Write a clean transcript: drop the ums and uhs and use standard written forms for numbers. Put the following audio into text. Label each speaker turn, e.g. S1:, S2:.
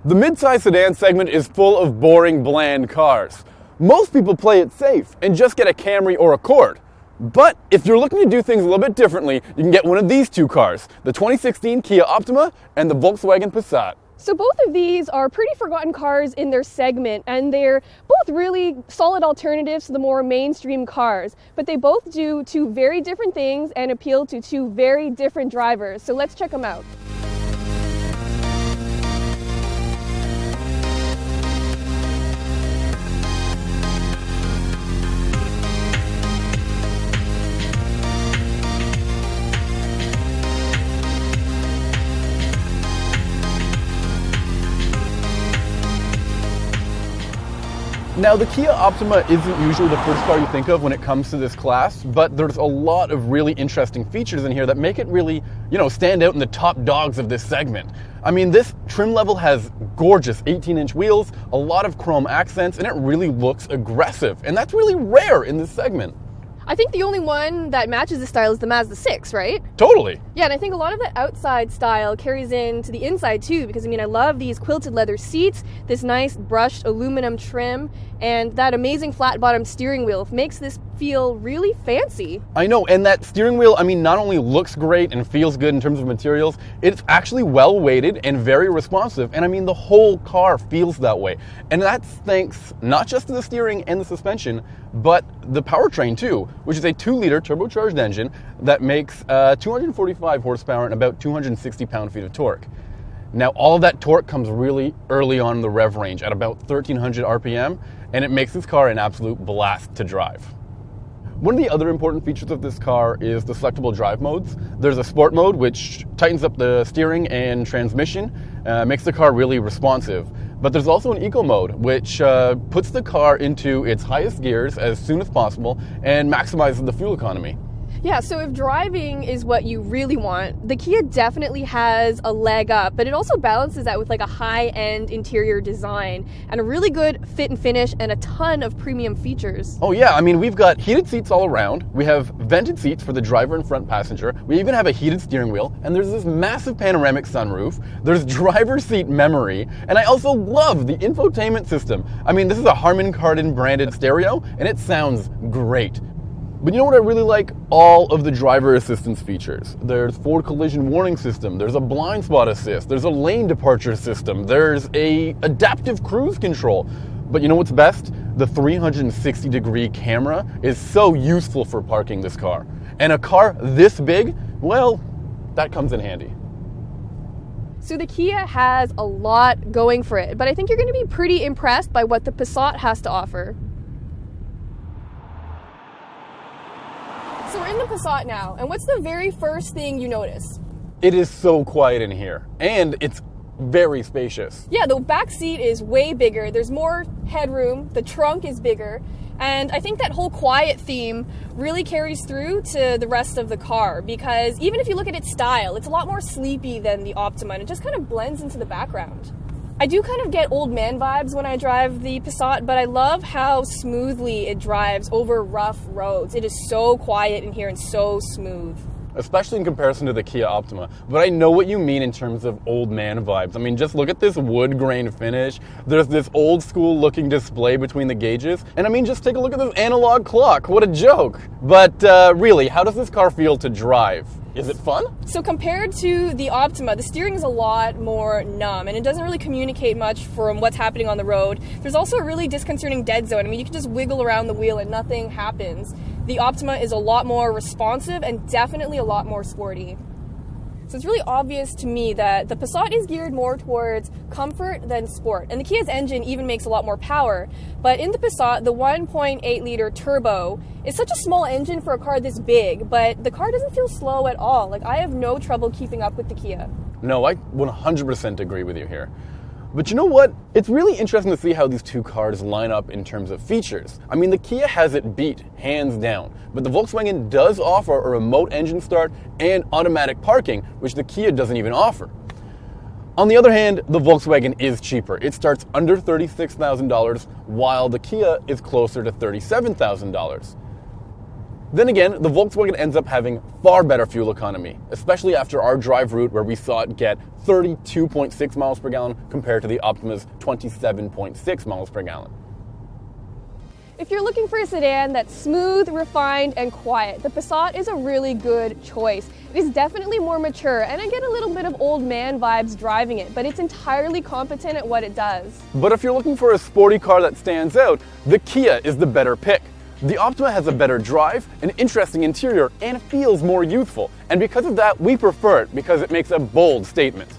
S1: The midsize sedan segment is full of boring, bland cars. Most people play it safe and just get a Camry or Accord. But if you're looking to do things a little bit differently, you can get one of these two cars, the 2016 Kia Optima and the Volkswagen Passat.
S2: So both of these are pretty forgotten cars in their segment, and they're both really solid alternatives to the more mainstream cars. But they both do two very different things and appeal to two very different drivers. So let's check them out.
S1: Now, the Kia Optima isn't usually the first car you think of when it comes to this class, but there's a lot of really interesting features in here that make it really, stand out in the top dogs of this segment. I mean, this trim level has gorgeous 18-inch wheels, a lot of chrome accents, and it really looks aggressive, and that's really rare in this segment.
S2: I think the only one that matches the style is the Mazda 6, right?
S1: Totally.
S2: Yeah, and I think a lot of the outside style carries into the inside too, because I love these quilted leather seats, this nice brushed aluminum trim, and that amazing flat bottom steering wheel makes this feel really fancy.
S1: I know, and that steering wheel, not only looks great and feels good in terms of materials, it's actually well weighted and very responsive, and the whole car feels that way. And that's thanks not just to the steering and the suspension, but the powertrain too, which is a 2-liter turbocharged engine that makes 245 horsepower and about 260 pound-feet of torque. Now, all of that torque comes really early on in the rev range at about 1,300 RPM, and it makes this car an absolute blast to drive. One of the other important features of this car is the selectable drive modes. There's a sport mode, which tightens up the steering and transmission, makes the car really responsive. But there's also an eco mode, which puts the car into its highest gears as soon as possible and maximizes the fuel economy.
S2: Yeah, so if driving is what you really want, the Kia definitely has a leg up, but it also balances that with a high-end interior design and a really good fit and finish and a ton of premium features.
S1: Oh yeah, we've got heated seats all around, we have vented seats for the driver and front passenger, we even have a heated steering wheel, and there's this massive panoramic sunroof, there's driver's seat memory, and I also love the infotainment system. This is a Harman Kardon branded stereo, and it sounds great. But you know what I really like? All of the driver assistance features. There's forward collision warning system, there's a blind spot assist, there's a lane departure system, there's a adaptive cruise control. But you know what's best? The 360-degree camera is so useful for parking this car. And a car this big, well, that comes in handy.
S2: So the Kia has a lot going for it, but I think you're going to be pretty impressed by what the Passat has to offer. So we're in the Passat now, and what's the very first thing you notice?
S1: It is so quiet in here, and it's very spacious.
S2: Yeah, the back seat is way bigger, there's more headroom, the trunk is bigger, and I think that whole quiet theme really carries through to the rest of the car, because even if you look at its style, it's a lot more sleepy than the Optima, and it just kind of blends into the background. I do kind of get old man vibes when I drive the Passat, but I love how smoothly it drives over rough roads. It is so quiet in here and so smooth.
S1: Especially in comparison to the Kia Optima. But I know what you mean in terms of old man vibes. Just look at this wood grain finish. There's this old school looking display between the gauges. And just take a look at this analog clock. What a joke. But really, how does this car feel to drive? Is it fun?
S2: So compared to the Optima, the steering is a lot more numb and it doesn't really communicate much from what's happening on the road. There's also a really disconcerting dead zone. You can just wiggle around the wheel and nothing happens. The Optima is a lot more responsive and definitely a lot more sporty. So it's really obvious to me that the Passat is geared more towards comfort than sport. And the Kia's engine even makes a lot more power. But in the Passat, the 1.8-liter turbo is such a small engine for a car this big, but the car doesn't feel slow at all. I have no trouble keeping up with the Kia.
S1: No, I 100% agree with you here. But you know what? It's really interesting to see how these two cars line up in terms of features. The Kia has it beat, hands down. But the Volkswagen does offer a remote engine start and automatic parking, which the Kia doesn't even offer. On the other hand, the Volkswagen is cheaper. It starts under $36,000, while the Kia is closer to $37,000. Then again, the Volkswagen ends up having far better fuel economy, especially after our drive route where we saw it get 32.6 miles per gallon compared to the Optima's 27.6 miles per gallon.
S2: If you're looking for a sedan that's smooth, refined, and quiet, the Passat is a really good choice. It is definitely more mature, and I get a little bit of old man vibes driving it, but it's entirely competent at what it does.
S1: But if you're looking for a sporty car that stands out, the Kia is the better pick. The Optima has a better drive, an interesting interior, and feels more youthful. And because of that, we prefer it because it makes a bold statement.